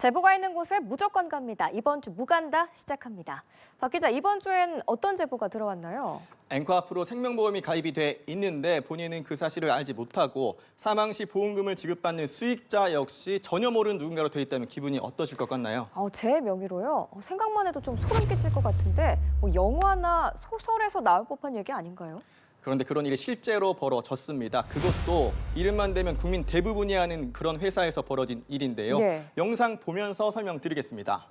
제보가 있는 곳에 무조건 갑니다. 이번 주 무간다 시작합니다. 박 기자, 이번 주엔 어떤 제보가 들어왔나요? 앵커 앞으로 생명보험이 가입이 돼 있는데 본인은 그 사실을 알지 못하고 사망 시 보험금을 지급받는 수익자 역시 전혀 모르는 누군가로 돼 있다면 기분이 어떠실 것 같나요? 제 명의로요? 생각만 해도 좀 소름 끼칠 것 같은데 영화나 소설에서 나올 법한 얘기 아닌가요? 그런데 그런 일이 실제로 벌어졌습니다. 그것도 이름만 대면 국민 대부분이 아는 그런 회사에서 벌어진 일인데요. 네. 영상 보면서 설명드리겠습니다.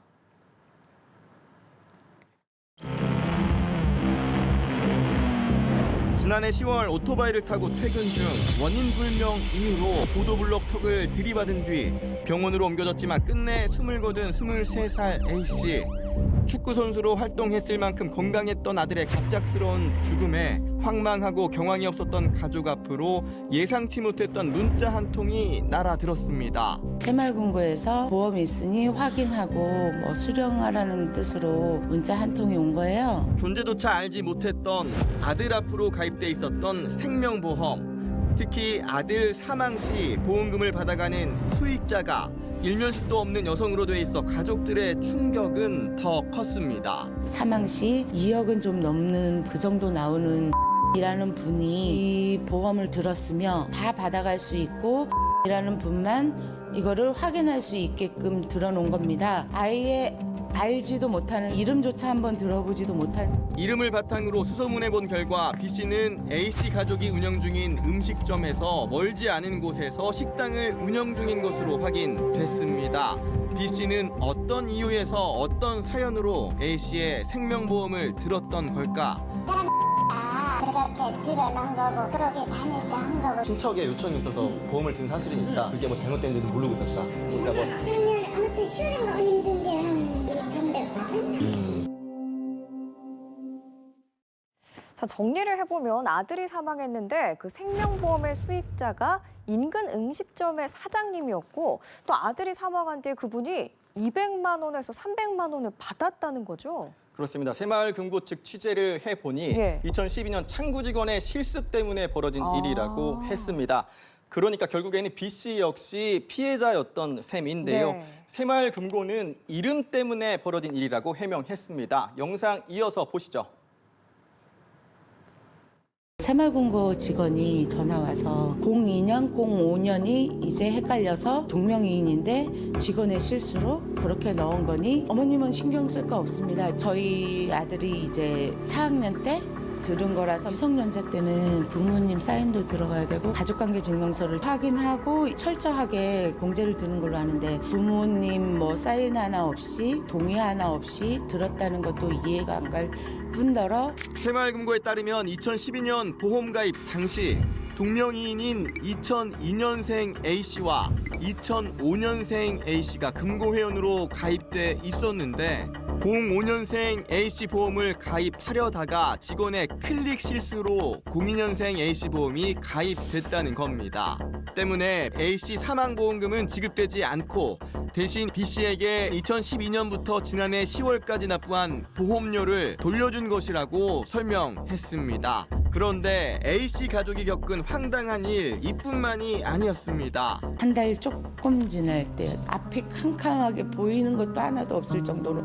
지난해 10월 오토바이를 타고 퇴근 중 원인 불명 이유로 보도블록 턱을 들이받은 뒤 병원으로 옮겨졌지만 끝내 숨을 거둔 23살 A씨. 축구 선수로 활동했을 만큼 건강했던 아들의 갑작스러운 죽음에 황망하고 경황이 없었던 가족 앞으로 예상치 못했던 문자 한 통이 날아들었습니다. 새마을금고에서 보험이 있으니 확인하고 수령하라는 뜻으로 문자 한 통이 온 거예요. 존재조차 알지 못했던 아들 앞으로 가입돼 있었던 생명보험. 특히 아들 사망 시 보험금을 받아가는 수익자가 일면식도 없는 여성으로 돼 있어 가족들의 충격은 더 컸습니다. 사망 시 2억은 좀 넘는 그 정도 나오는 이라는 분이 이 보험을 들었으며 다 받아갈 수 있고 이라는 분만 이거를 확인할 수 있게끔 들어놓은 겁니다. 아예 알지도 못하는 이름조차 한번 들어보지도 못한 이름을 바탕으로 수소문해본 결과 B씨는 A씨 가족이 운영 중인 음식점에서 멀지 않은 곳에서 식당을 운영 중인 것으로 확인됐습니다. B씨는 어떤 이유에서 어떤 사연으로 A씨의 생명보험을 들었던 걸까? 그렇게 들어놓은 거고 그렇게 다닐 때 한 거고 친척의 요청이 있어서 보험을 든 사실은 있다. 그게 뭐 잘못된지도 모르고 있었다. 그러니까 뭐 그러면 아무튼 수령가 운전 게한 300 받았나? 자, 정리를 해보면 아들이 사망했는데 그 생명보험의 수익자가 인근 음식점의 사장님이었고 또 아들이 사망한 뒤에 그분이 200만 원에서 300만 원을 받았다는 거죠. 그렇습니다. 새마을금고 측 취재를 해보니 2012년 창구 직원의 실수 때문에 벌어진 일이라고 했습니다. 그러니까 결국에는 B씨 역시 피해자였던 셈인데요. 새마을금고는 이름 때문에 벌어진 일이라고 해명했습니다. 영상 이어서 보시죠. 새마을금고 직원이 전화 와서 02년, 05년이 이제 헷갈려서 동명이인인데 직원의 실수로 그렇게 넣은 거니 어머님은 신경 쓸 거 없습니다. 저희 아들이 이제 4학년 때 들은 거라서 미성년자 때는 부모님 사인도 들어가야 되고 가족관계 증명서를 확인하고 철저하게 공제를 드는 걸로 아는데 부모님 사인 하나 없이 동의 하나 없이 들었다는 것도 이해가 안 갈 뿐더러 새마을금고에 따르면 2012년 보험 가입 당시 동명이인인 2002년생 A씨와 2005년생 A씨가 금고 회원으로 가입돼 있었는데 05년생 A씨 보험을 가입하려다가 직원의 클릭 실수로 02년생 A씨 보험이 가입됐다는 겁니다. 때문에 A씨 사망보험금은 지급되지 않고 대신 B씨에게 2012년부터 지난해 10월까지 납부한 보험료를 돌려준 것이라고 설명했습니다. 그런데 A씨 가족이 겪은 황당한 일 이뿐만이 아니었습니다. 한 달 조금 지날 때 앞이 캄캄하게 보이는 것도 하나도 없을 정도로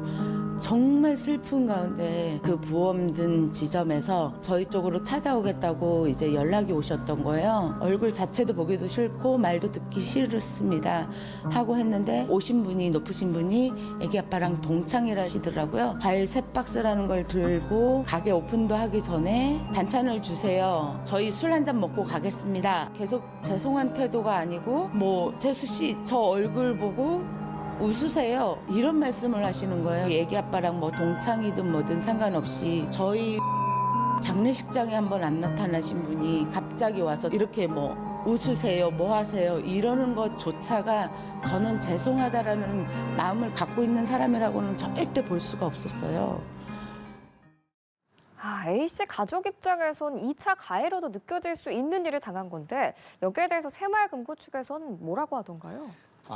정말 슬픈 가운데 그 보험 든 지점에서 저희 쪽으로 찾아오겠다고 이제 연락이 오셨던 거예요. 얼굴 자체도 보기도 싫고 말도 듣기 싫습니다 하고 했는데 오신 분이 높으신 분이 애기 아빠랑 동창이라시더라고요. 과일 3박스라는 걸 들고 가게 오픈도 하기 전에 반찬을 주세요. 저희 술 한잔 먹고 가겠습니다. 계속 죄송한 태도가 아니고 재수 씨 저 얼굴 보고 웃으세요. 이런 말씀을 하시는 거예요. 애기 아빠랑 동창이든 뭐든 상관없이 저희 장례식장에 한번 안 나타나신 분이 갑자기 와서 이렇게 웃으세요, 하세요 이러는 것조차가 저는 죄송하다라는 마음을 갖고 있는 사람이라고는 절대 볼 수가 없었어요. A씨 가족 입장에선 2차 가해로도 느껴질 수 있는 일을 당한 건데 여기에 대해서 새마을금고 측에서는 뭐라고 하던가요?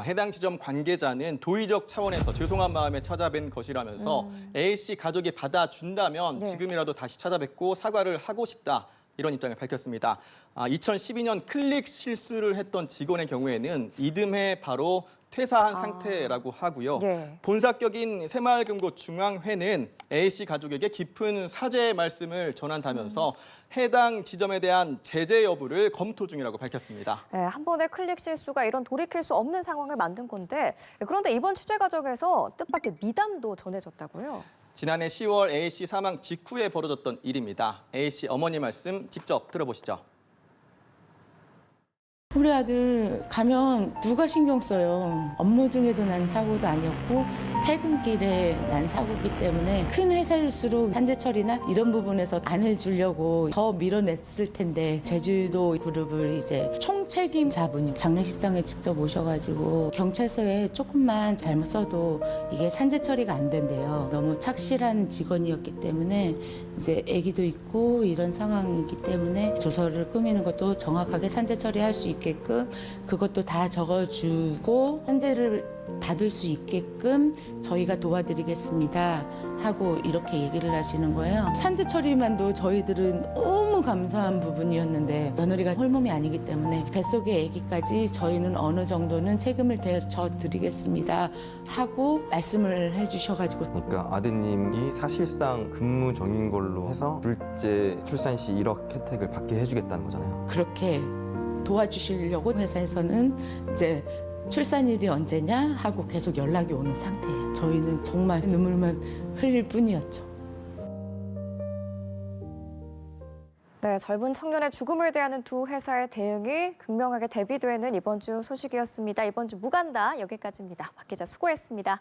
해당 지점 관계자는 도의적 차원에서 죄송한 마음에 찾아뵌 것이라면서 A씨 가족이 받아준다면 지금이라도 다시 찾아뵙고 사과를 하고 싶다. 이런 입장을 밝혔습니다. 2012년 클릭 실수를 했던 직원의 경우에는 이듬해 바로 퇴사한 상태라고 하고요. 예. 본사격인 새마을금고 중앙회는 A씨 가족에게 깊은 사죄의 말씀을 전한다면서 해당 지점에 대한 제재 여부를 검토 중이라고 밝혔습니다. 네, 한 번의 클릭 실수가 이런 돌이킬 수 없는 상황을 만든 건데 그런데 이번 취재 과정에서 뜻밖의 미담도 전해졌다고요? 지난해 10월 A씨 사망 직후에 벌어졌던 일입니다. A씨 어머니 말씀 직접 들어보시죠. 우리 아들 가면 누가 신경 써요. 업무 중에도 난 사고도 아니었고 퇴근길에 난 사고기 때문에 큰 회사일수록 산재 처리나 이런 부분에서 안 해주려고 더 밀어냈을 텐데 제주도 그룹을 이제 총책임자분이 장례식장에 직접 오셔가지고 경찰서에 조금만 잘못 써도 이게 산재 처리가 안 된대요. 너무 착실한 직원이었기 때문에 이제 아기도 있고 이런 상황이기 때문에 조서를 꾸미는 것도 정확하게 산재 처리할 수 있게끔 그것도 다 적어주고 산재를 받을 수 있게끔 저희가 도와드리겠습니다 하고 이렇게 얘기를 하시는 거예요. 산재 처리만도 저희들은 너무 감사한 부분이었는데 며느리가 홀몸이 아니기 때문에 뱃속의 아기까지 저희는 어느 정도는 책임을 져드리겠습니다 하고 말씀을 해주셔가지고 그러니까 아드님이 사실상 근무 중인 걸로 해서 둘째 출산 시 1억 혜택을 받게 해주겠다는 거잖아요. 그렇게 도와주시려고 회사에서는 이제 출산일이 언제냐 하고 계속 연락이 오는 상태예요. 저희는 정말 눈물만 흘릴 뿐이었죠. 네, 젊은 청년의 죽음을 대하는 두 회사의 대응이 극명하게 대비되는 이번 주 소식이었습니다. 이번 주 무간다 여기까지입니다. 박 기자 수고했습니다.